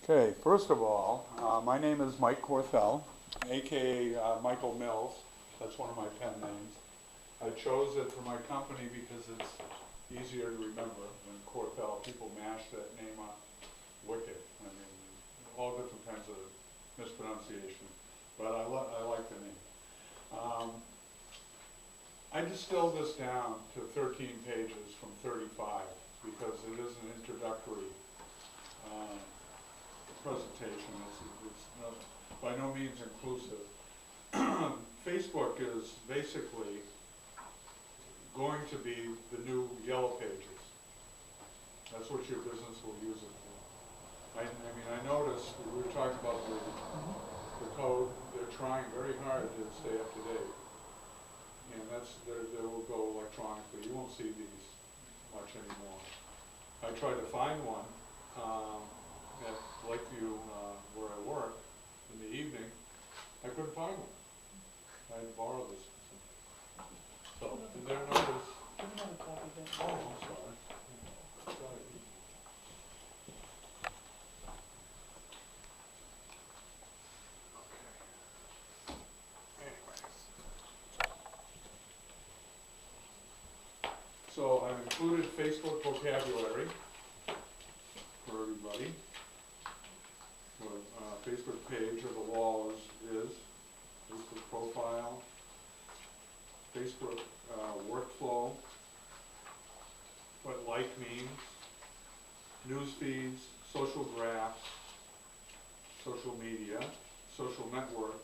Okay, first of all, my name is Mike Corthell, aka Michael Mills. That's one of my pen names. I chose it for my company because it's easier to remember than Corthell. People mash that name up wicked. I mean, all different kinds of mispronunciation. But I like the name. I distilled this down to 13 pages from 35 because it is an introductory presentation. It's not, by no means inclusive. Facebook is basically going to be the new Yellow Pages. That's what your business will use it for. I mean, I noticed, we were talking about the code, they're trying very hard to stay up to date. And they will go electronically. You won't see these much anymore. I tried to find one at Lakeview where I work in the evening. I couldn't find one. I had to borrow this. So, did there notice? Oh, I'm sorry. So I've included Facebook vocabulary for everybody. The Facebook page or the wall is Facebook profile, Facebook workflow, what like means, news feeds, social graphs, social media, social network,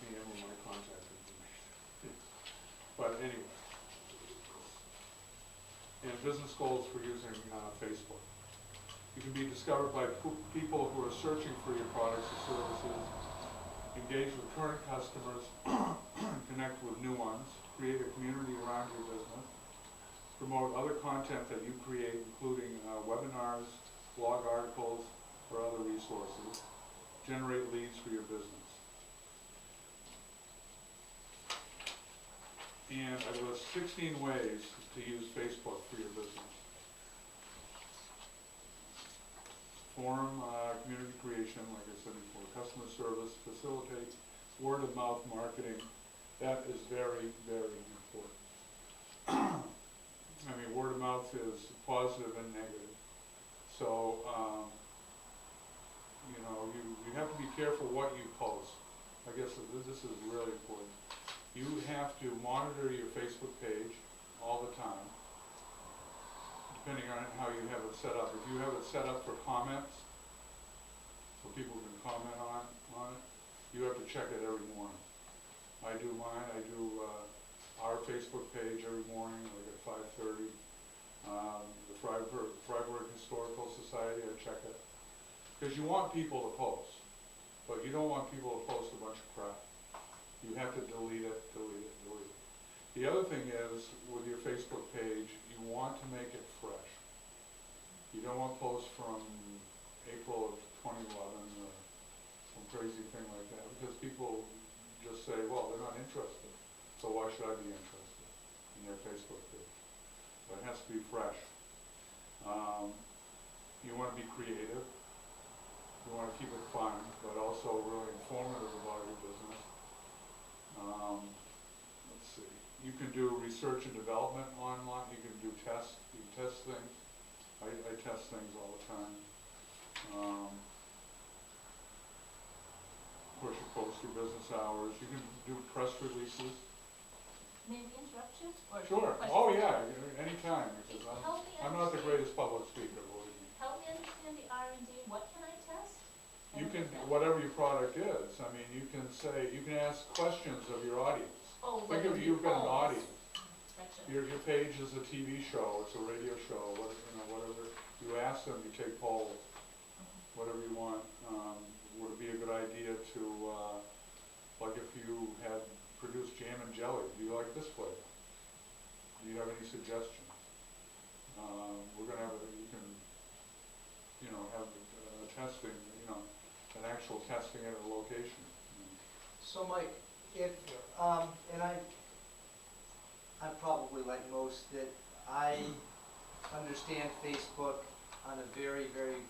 and my contact information. But anyway. And business goals for using Facebook. You can be discovered by people who are searching for your products or services, engage with current customers, connect with new ones, create a community around your business, promote other content that you create, including webinars, blog articles, or other resources, generate leads for your business. And I list 16 ways to use Facebook for your business. Forum, community creation, like I said before, customer service, facilitate word of mouth marketing. That is very, very important. I mean, word of mouth is positive and negative. So, you know, you have to be careful what you post. I guess this is really important. You have to monitor your Facebook page all the time, depending on how you have it set up. If you have it set up for comments, so people can comment on it, you have to check it every morning. I do mine. I do our Facebook page every morning, like at 5:30. The Fryeburg Historical Society, I check it. Because you want people to post, but you don't want people to post a bunch of crap. You have to delete it. The other thing is, with your Facebook page, you want to make it fresh. You don't want posts from April of 2011 or some crazy thing like that, because people just say, well, they're not interested, so why should I be interested in their Facebook page? But it has to be fresh. You want to be creative. You want to keep it fun, but also really informative about your business. Let's see. You can do research and development online. You can do tests. You can test things. I test things all the time. Of course, you post your business hours. You can do press releases. May we interrupt you? Or Sure. Oh yeah, anytime. Because Help me I'm not the understand. greatest public speaker, believe me. Help me understand the R&D. What can I test? You can, whatever your product is. I mean, you can say, you can ask questions of your audience. Oh, Think of like you've got an audience. Gotcha. Your page is a TV show, it's a radio show, whatever. You ask them, you take polls, whatever you want. Would it be a good idea to, like if you had produced jam and jelly, do you like this flavor? Do you have any suggestions? We're going to have, you can, you know, have testing, you know, an actual testing at a location. So Mike, if, and I'm probably like most, that I understand Facebook on a very, very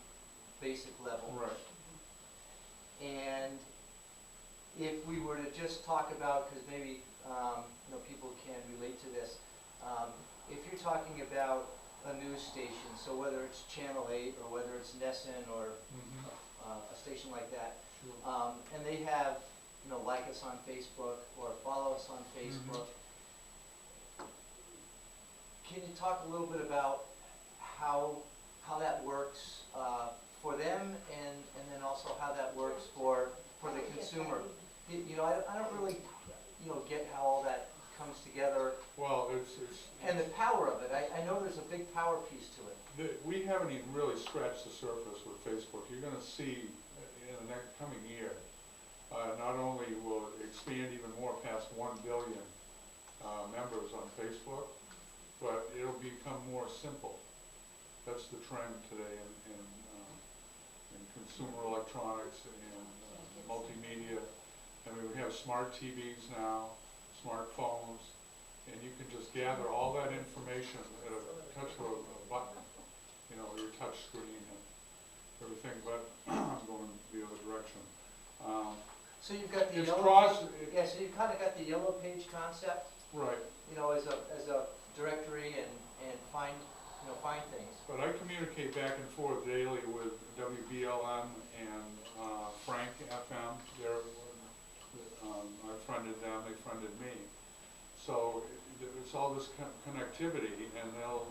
basic level. Right. And if we were to just talk about, because maybe, people can relate to this, if you're talking about a news station, so whether it's Channel 8 or whether it's Nesson or a station like that, Sure. and they have, like us on Facebook or follow us on Facebook, can you talk a little bit about how that works for them and then also how that works for the consumer? I don't really, get how all that comes together Well, and the power of it. I know there's a big power piece to it. we haven't even really scratched the surface with Facebook. You're gonna see in the next coming year, not only will it expand even more past 1 billion members on Facebook, but it'll become more simple. That's the trend today in consumer electronics and multimedia. I mean, we have smart TVs now, smartphones, and you can just gather all that information at a touch of a button, your touch screen and everything, but I'm going the other direction. So you've got the It's yellow, cross, so you've kind of got the yellow page concept, right, as a directory and find things. but I communicate back and forth daily with WBLM and Frank FM. I friended them, they friended me. So it's all this connectivity, and they'll,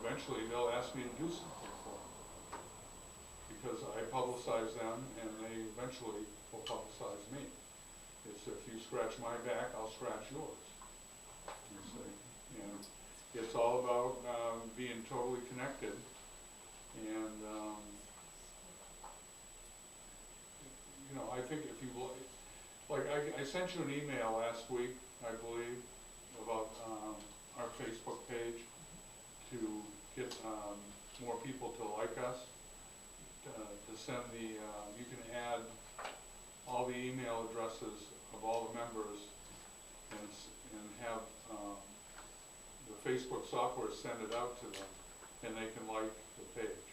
eventually they'll ask me to do something for them. Because I publicize them, and they eventually will publicize me. It's if you scratch my back, I'll scratch yours, you see. And it's all about being totally connected, and I think if you like, I sent you an email last week, I believe, about our Facebook page to get more people to like us, to send you can add all the email addresses of all the members and have the Facebook software send it out to them, and they can like the page.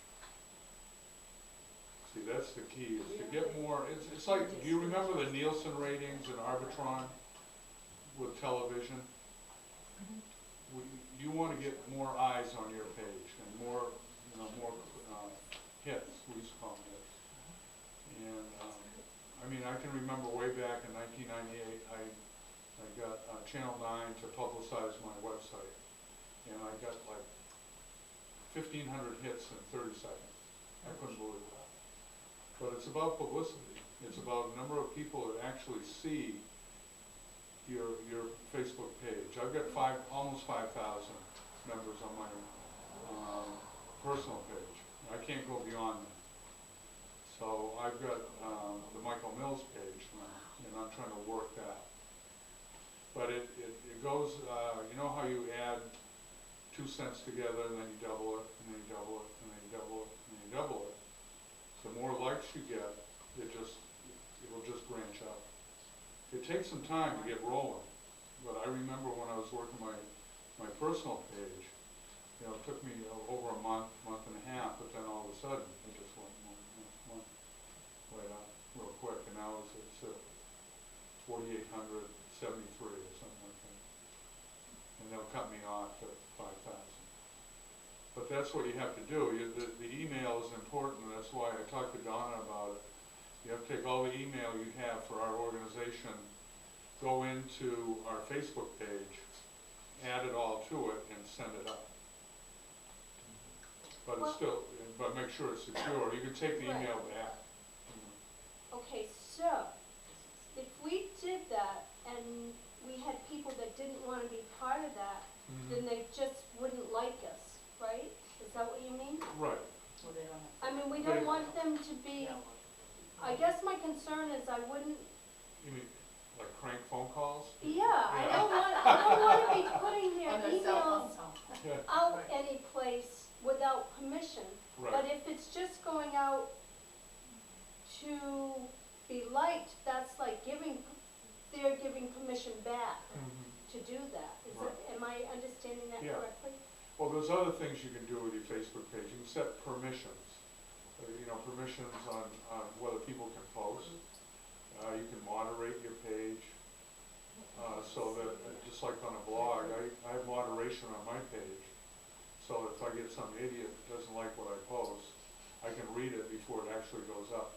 See, that's the key, is to get more, it's like, do you remember the Nielsen ratings in Arbitron with television? You want to get more eyes on your page and more, more hits, we used to call them hits. And, I can remember way back in 1998, I got Channel 9 to publicize my website, and I got like 1,500 hits in 30 seconds. I couldn't believe that. But it's about publicity. It's about the number of people that actually see your Facebook page. I've got almost 5,000 members on my personal page. I can't go beyond that. So I've got the Michael Mills page now, and I'm trying to work that. But it goes, you know how you add 2 cents together, and then you double it, and then you double it, and then you double it, and then you double it. The more likes you get, it'll just branch out. It takes some time to get rolling, but I remember when I was working my personal page, it took me over a month and a half, but then all of a sudden, it just went right out real quick, and now it's at 4,873 or something like that. And they'll cut me off at 5,000. But that's what you have to do. The email is important. That's why I talked to Donna about it. You have to take all the email you have for our organization, go into our Facebook page, add it all to it, and send it out. But it's still, but make sure it's secure. You can take the email back. Okay, so if we did that and we had people that didn't want to be part of that, then they just wouldn't like us, right? Is that what you mean? Right. I mean, we don't want them to be, I guess my concern is I wouldn't, You mean like crank phone calls? yeah, I don't want to be putting their On their cell emails phone. Yeah. out any place without permission. Right. But if it's just going out to be liked, that's like they're giving permission back to do that. Am I understanding that Yeah. correctly? Well, there's other things you can do with your Facebook page. You can set permissions. permissions on whether people can post. You can moderate your page, so that, just like on a blog, I have moderation on my page. So if I get some idiot that doesn't like what I post, I can read it before it actually goes up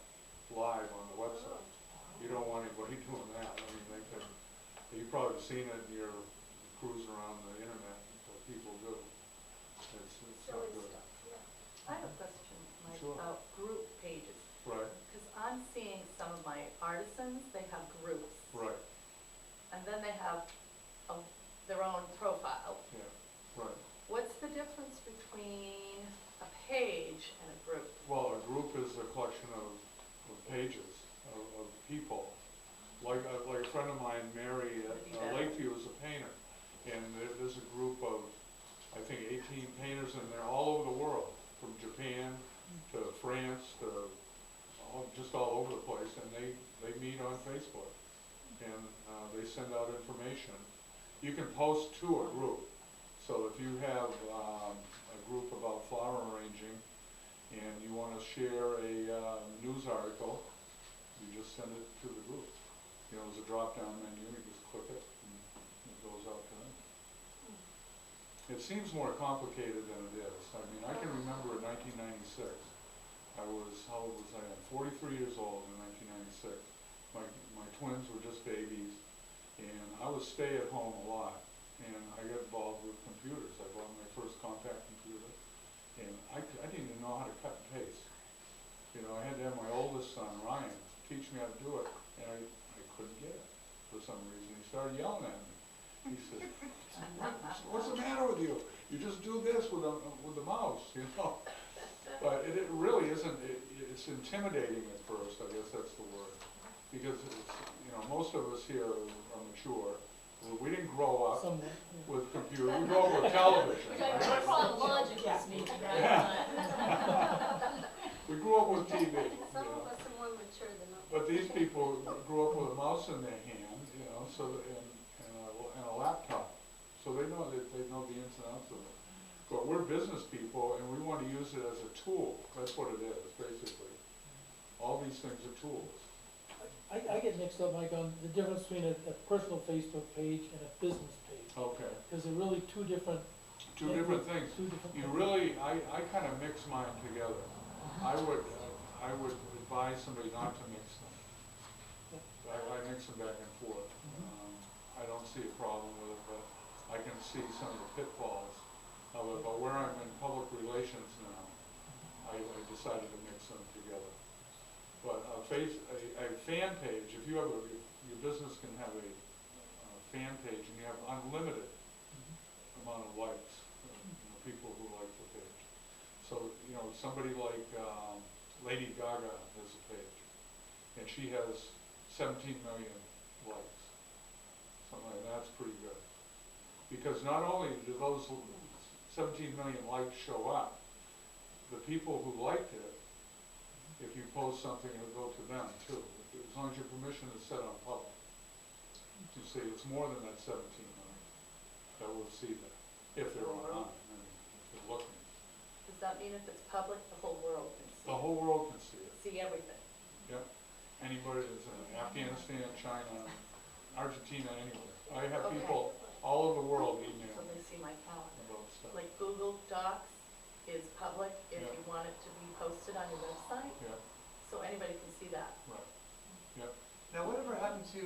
live on the website. You don't want anybody doing that. I mean, they can, you've probably seen it in your cruise around the internet, what people do. It's not Silly good. stuff, yeah. I have a question, Mike, Sure. about group pages. Right, Because I'm seeing some of my artisans, they have groups. right, And then they have their own profile. yeah, right. What's the difference between a page and a group? Well, a group is a collection of pages, of people. Like a friend of mine, Mary at Lakeview, is a painter. And there's a group of, I think, 18 painters, and they're all over the world, from Japan to France to just all over the place. And they meet on Facebook, and they send out information. You can post to a group. So if you have a group about flower arranging, and you want to share a news article, you just send it to the group. You know, there's a drop-down menu, you just click it, and it goes out to them. It seems more complicated than it is. I mean, I can remember in 1996, how old was I? I'm 43 years old in 1996. My twins were just babies, and I was stay at home a lot, and I got involved with computers. I bought my first compact computer, and I didn't even know how to cut and paste. You know, I had to have my oldest son, Ryan, teach me how to do it, and I couldn't get it for some reason. He started yelling at me. He said, "What's the matter with you? You just do this with the mouse, you know." But it really isn't. It's intimidating at first. I guess that's the word, because it's, you know, most of us here are mature. We didn't grow up with computers. We grew up with television. We're Right? chronologically speaking, right? We grew up with TV. Some You know? of us are more mature than others. But these people grew up with a mouse in their hand, you know, and a laptop, so they know the ins and outs of it. But we're business people, and we want to use it as a tool. That's what it is, basically. All these things are tools. I get mixed up, Mike, on the difference between a personal Facebook page and a business page, Okay, because they're really two different. two different things. Two different. You really, I kind of mix mine together. I would advise somebody not to mix them. I mix them back and forth. I don't see a problem with it, but I can see some of the pitfalls of it. But where I'm in public relations now, I decided to mix them together. But a fan page, if you have your business can have a fan page, and you have unlimited amount of likes, people who like the page. So, you know, somebody like Lady Gaga has a page, and she has 17 million likes. Something like that's pretty good. Because not only do those 17 million likes show up, the people who liked it, if you post something, it'll go to them too. As long as your permission is set on public. You see, it's more than that 17 million that will see that, if they're online, I mean, if they're looking. Does that mean if it's public, the whole world can see? The whole world can see it. See everything? Yep. Anybody that's in Afghanistan, China, Argentina, anywhere. I have Okay. people all over the world email So me they see my calendar. about stuff. Like Google Docs is public if Yeah. you want it to be posted on your website, Yeah, so anybody can see that. right. Yep. Now, whatever happened to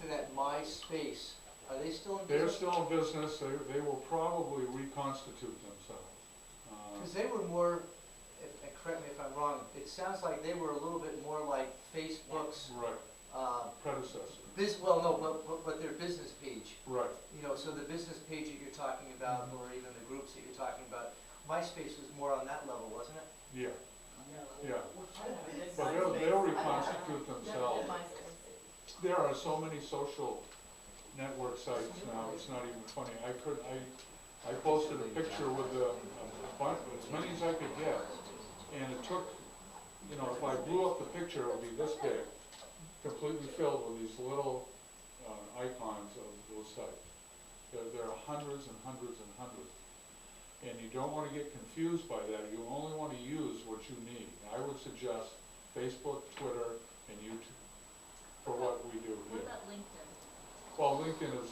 that MySpace? Are they still in They're business? still in business. They will probably reconstitute themselves. Because they were more, and correct me if I'm wrong, it sounds like they were a little bit more like Facebook's, Right. Predecessor. but their business page. Right. You know, so the business page that you're talking about, or even the groups that you're talking about, MySpace was more on that level, wasn't it? Yeah. Yeah. But they'll reconstitute themselves. There are so many social network sites now, it's not even funny. I posted a picture with a bunch, as many as I could get, and it took, you know, if I blew up the picture, it would be this big, completely filled with these little icons of those sites. There are hundreds and hundreds and hundreds. And you don't wanna get confused by that, you only wanna use what you need. I would suggest Facebook, Twitter, and YouTube for what we do What here. about LinkedIn? Well, LinkedIn is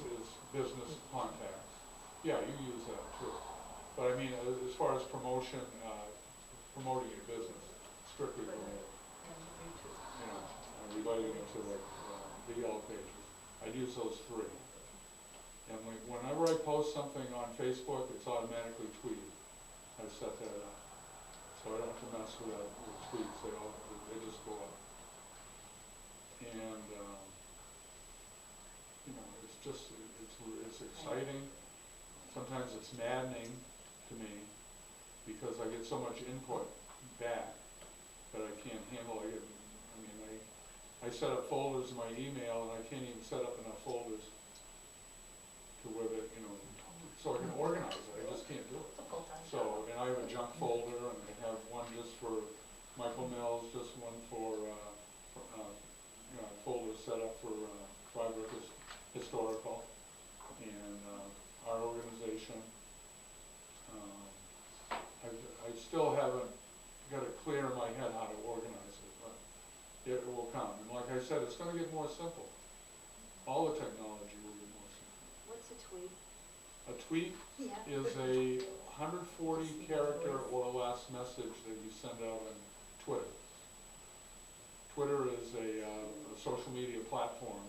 business contacts. Yeah, you use that too. But I mean, as far as promotion, promoting your business, strictly related, And YouTube. you know, relating it to like, the Yellow Pages. I'd use those three. And like, whenever I post something on Facebook, it's automatically tweeted. I set that up. So I don't have to mess with that, with tweets, they just go up. And, you know, it's just, it's exciting. Sometimes it's maddening to me because I get so much input back that I can't handle. I set up folders in my email and I can't even set up enough folders to where that, you know, so I can organize it. I just can't do it. It's a full-time job. So, and I have a junk folder, and I have one just for Michael Mills, just one for, you know, folder set up for, Fryeburg Historical, and, our organization. I still haven't got it clear in my head how to organize it, but it will come. And like I said, it's gonna get more simple. All the technology will get more simple. What's a tweet? A tweet Yeah. is a 140 character or less message that you send out on Twitter. Twitter is a social media platform,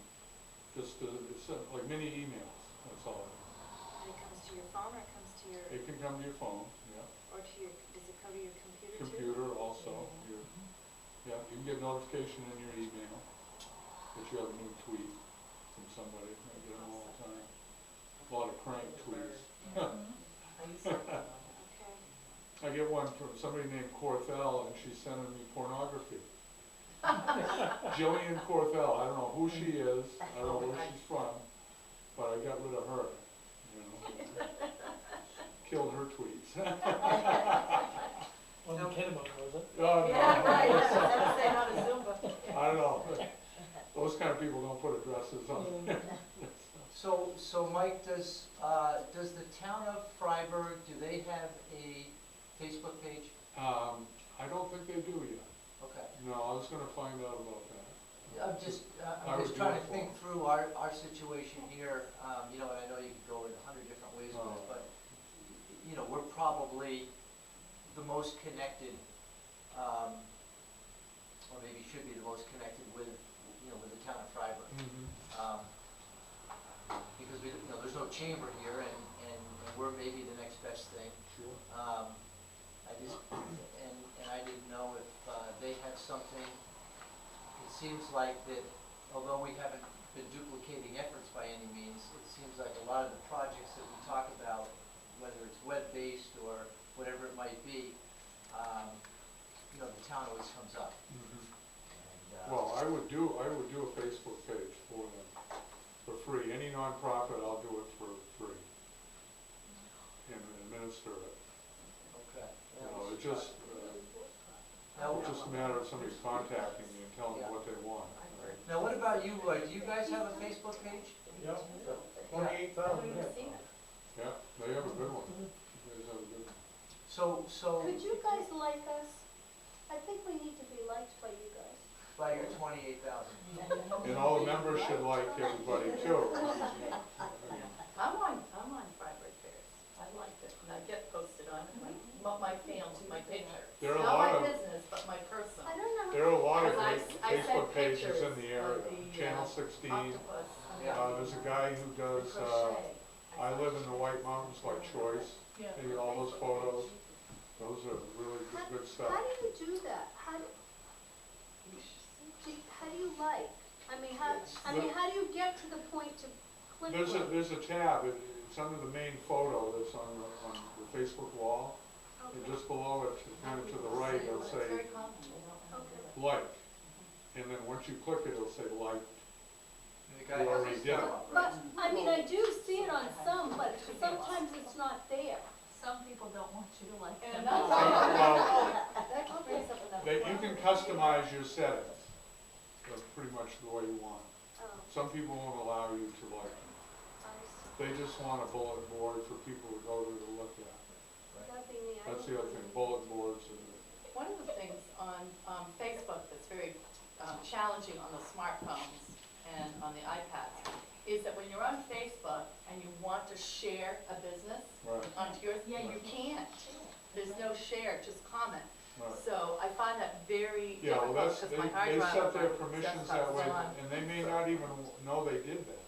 just it's like mini emails, that's all it And it comes to your phone or it comes to your, is. It can come to your phone, yeah, or to your, does it cover your computer too? computer also, yeah, you can get notification in your email that you have a new tweet from somebody, I get them all the time. A lot of crank tweets. I use that. Okay. I get one from somebody named Corthell, and she's sending me pornography. Jillian Corthell, I don't know who she is, I don't know where she's from, but I got rid of her, you know. Killed her tweets. On the Kennebunk, was it? Oh, no. Yeah, right, that's say not a Zumba. I don't know, those kind of people don't put addresses on. So Mike, does the town of Fryeburg, do they have a Facebook page? I don't think they do yet. Okay. No, I was gonna find out about that. I'm just I would trying to do it think for through our situation here, you know, and I know you could go in 100 different ways with it, Oh. but, you know, we're probably the most connected, or maybe should be the most connected with, you know, with the town of Fryeburg. Because we, you know, there's no chamber here, and we're maybe the next best thing. Sure. I didn't know if they had something. It seems like that, although we haven't been duplicating efforts by any means, it seems like a lot of the projects that we talk about, whether it's web-based or whatever it might be, you know, the town always comes up. And, Well, I would do a Facebook page for them, for free. Any nonprofit, I'll do it for free. And administer it. okay. You know, it just, it's just a matter of somebody contacting me and telling me what they want. Now, what about you, Roy? Do you guys have a Facebook page? Yeah, I 28,000, haven't even yeah. seen it. Yeah, they have a good one. You guys have a good one. So Could you guys like us? I think we need to be liked by you guys. by your 28,000. And all the members should like everybody too. I'm on Fryeburg Fairs. I like it, and I get posted on it, my family, my picture. There are a Not lot my of, business, but my personal. I don't know. there are a lot of Because great I sent Facebook pages in pictures the area. of the, Channel 16, Octopus. there's a guy who does, Crochet. I live in the White Mountains like Choice. Yeah. They get all those photos. Those are really good stuff. How do you do that? How do you like? I mean, how do you get to the point to click There's it? a tab, it's under the main photo that's on the Facebook wall. And Okay. just below it, kind of to the right, it'll It's say very common, they don't have Okay. it. like. And then once you click it, it'll say like. The guy You has already his did stuff it. up, But, right? I mean, I do see it on some, but sometimes it's not there. Some people don't want you to like And them. Well, That brings up another. you can customize your settings. That's pretty much the way you want it. Oh, Some people won't allow you to like them. I see. They just want a bulletin board for people to go to look at. thing the That's the other thing, bulletin boards and, One of the things on Facebook that's very challenging on the smartphones and on the iPads is that when you're on Facebook and you want to share a business right, onto yours, you can't. There's no share, just comment. right. So I find that very Yeah, well, difficult that's, because my hard they drive set on their my permissions desktop's that way, still on. and they may not even know they did that.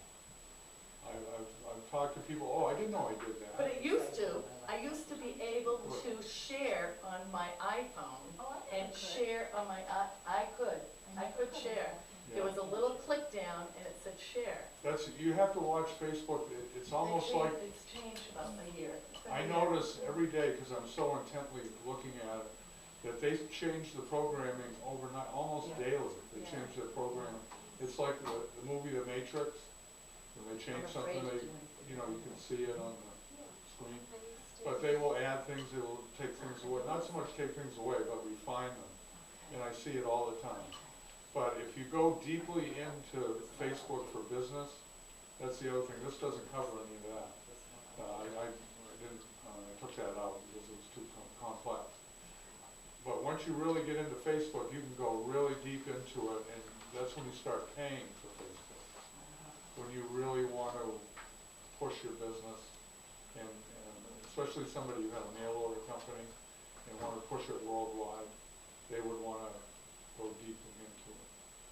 I've talked to people, oh, I didn't know I did that. But it used to, I used to be able to share on my iPhone and share on my, I could share. There was a little click down and it said share. That's, you have to watch Facebook, it's almost like, It's changed about a year. It's been I a year. notice every day, because I'm so intently looking at it, that they change the programming overnight, almost Yeah. daily. They Yeah. change their programming. It's like the movie The Matrix, when they change I'm something, afraid they, to do anything. you know, you can see it on the screen. But they will add things, they will take things away, not so much take things away, but refine them. And I see it all the time. But if you go deeply into Facebook for business, that's the other thing, this doesn't cover any of that. I didn't, I took that out because it was too complex. But once you really get into Facebook, you can go really deep into it, and that's when you start paying for Facebook. When you really want to push your business, and especially somebody who has a mail order company and want to push it worldwide, they would want to go deeply into it.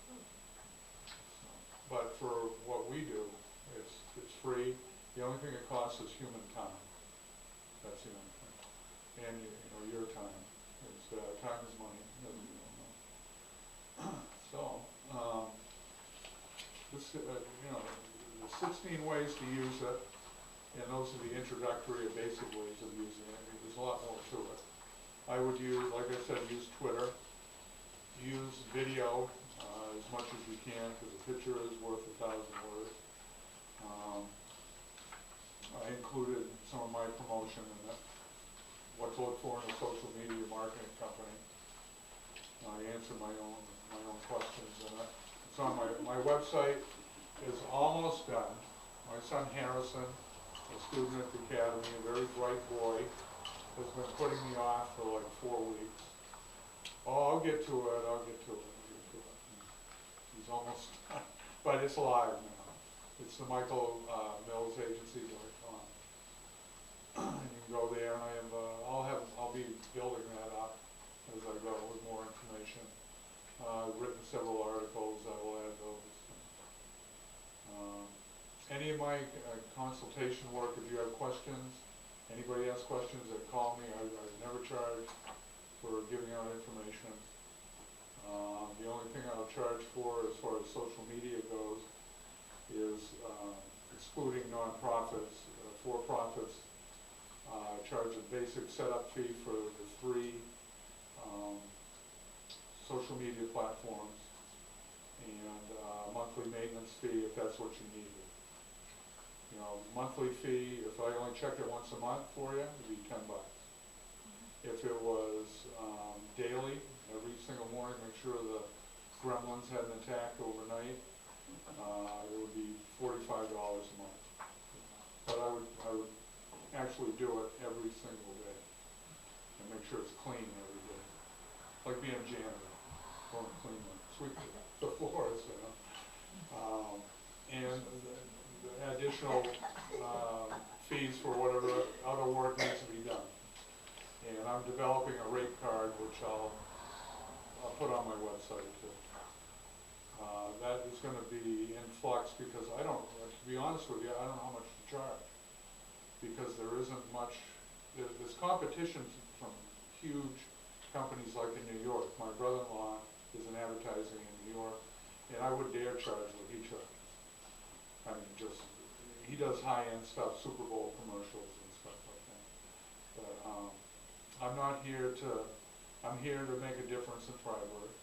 So, but for what we do, it's free. The only thing it costs is human time. That's the only thing. And your time. Time is money, as you all know. So, this, there's 16 ways to use it, and those are the introductory or basic ways of using it. I mean, there's a lot more to it. I would use, like I said, use Twitter. Use video as much as you can, because a picture is worth 1,000 words. I included some of my promotion in it. What to look for in a social media marketing company. I answer my own questions in it. It's on my website is almost done. My son Harrison, a student at the academy, a very bright boy, has been putting me off for like 4 weeks. Oh, I'll get to it. He's almost done, but it's live now. It's the Michael Mills Agency.com. And you can go there, and I'll be building that up as I go with more information. I've written several articles, I will add those. Any of my consultation work, if you have questions, anybody has questions, that call me. I never charge for giving out information. The only thing I'll charge for, as far as social media goes, is excluding nonprofits. For-profits charge a basic setup fee for the 3 social media platforms, and monthly maintenance fee if that's what you needed. Monthly fee, if I only check it once a month for you, it'd be $10. If it was daily, every single morning, make sure the gremlins hadn't attacked overnight, it would be $45 a month. But I would actually do it every single day and make sure it's clean every day. Like being a janitor, going to clean sweep the floors, and the additional fees for whatever other work needs to be done. And I'm developing a rate card, which I'll put on my website too. That is going to be in flux, because to be honest with you, I don't know how much to charge. Because there isn't much, there's competition from huge companies like in New York. My brother-in-law is in advertising in New York, and I would dare charge what he charges. I mean, he does high-end stuff, Super Bowl commercials and stuff like that. But I'm here to make a difference in Fryeburg.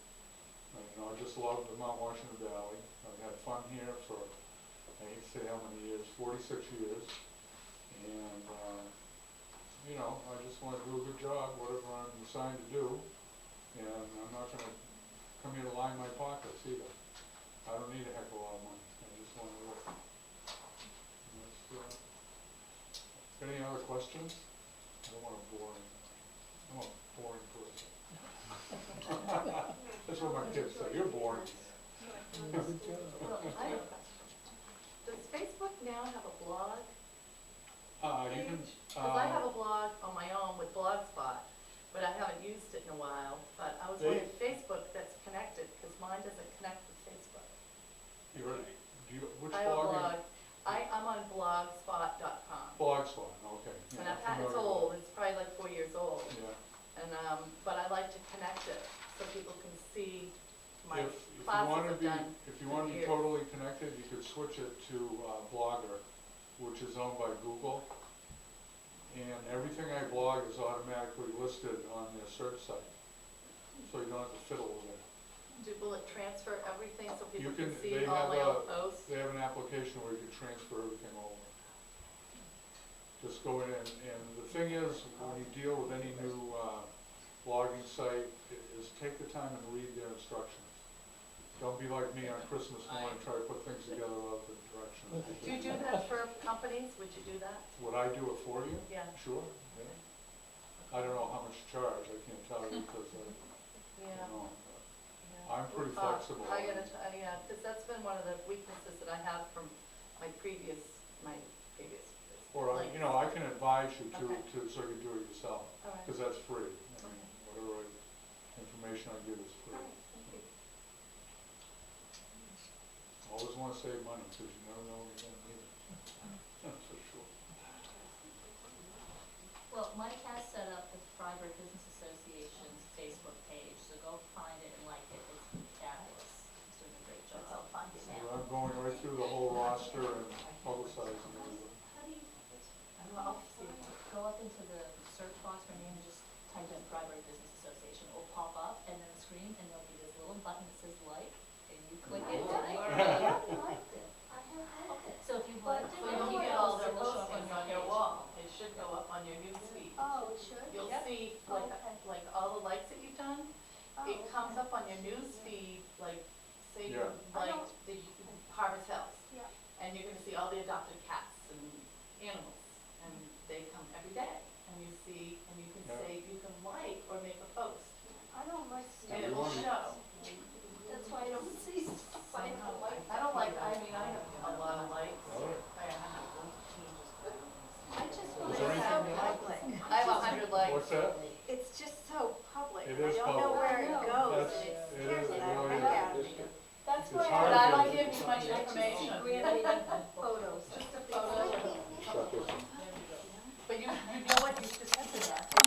I just love the Mount Washington Valley. I've had fun here for, I hate to say how many years, 46 years. And, I just want to do a good job, whatever I'm assigned to do. And I'm not going to come here to line my pockets either. I don't need a heck of a lot of money. I just want to work. Any other questions? I don't want to bore you. what my kids say, you're boring. Good job. Well, I have a question. Does Facebook now have a blog You can, page? Because I have a blog on my own with Blogspot, but I haven't used it in a while. But I was wondering, Facebook that's connected, because mine doesn't connect with Facebook. which I have a blog? blog. I'm on blogspot.com. Blogspot, okay. Yeah, And I'm it's familiar old, with it's probably like 4 years old. it. Yeah. And, but I like to connect it so people can see my If you classes wanna I've be, done. if you wanna be years. totally connected, you could switch it to Blogger, which is owned by Google. And everything I blog is automatically listed on their search site, so you don't have to fiddle with it. Will it transfer everything so people You can can- see they all have my a- old posts? They have an application where you can transfer everything over. Just go in and the thing is, when you deal with any new blogging site, is take the time and read their instructions. Don't be like me on Christmas morning, try to put things together without the directions. Do you do that for companies? Would you do that? Would I do it for you? Yeah. Sure, yeah. I don't know how much to charge, I can't tell you because I Yeah. don't know. Yeah. I'm pretty flexible. I gotta, yeah, because that's been one of the weaknesses that I have from my previous. Or, links. you know, I can advise you Okay. so you can do it yourself, All right. because that's free. I mean, Okay. whatever information I give is free. All right, thank you. Always wanna save money, because you never know when you're gonna need it. That's for sure. Well, Mike has set up the Fryeburg Business Association's Facebook page, so go find it and like it, it's fabulous, he's doing a great job. I'll find it So now. I'm going right through the whole roster and publicizing everything. How do you, I'll see. go up into the search box for name and just type in Fryeburg Business Association, it will pop up, and then the screen, and there'll be this little button that says like, and you click it, and you are. I haven't liked it. I haven't liked it. So if you like, So you get all their it'll show up postings on your wall. It should go up on your news feed. Oh, it should? You'll Yep. see, Okay. like all the likes that you've done, Oh, it comes okay. up on your news feed, like, say you Yeah. liked the Harvest Hills. Yeah. And you're gonna see all the adopted cats and animals, and they come every day. And you see, and you can Yeah. say, you can like or make a post, I don't like and stuff. it will show. That's why I don't see stuff. I don't like. I don't like, I mean, I have a lot of likes. All right. I just want Is to there have anything- public. I have 100 likes. What's that? It's just so public. It is I don't know public. where it goes, That's- and it it scares is, me. it I really look is. at it. That's It's why hard But to I get- don't give too much information. photos. Just a photo. Shut this. But you know what, you just said to that.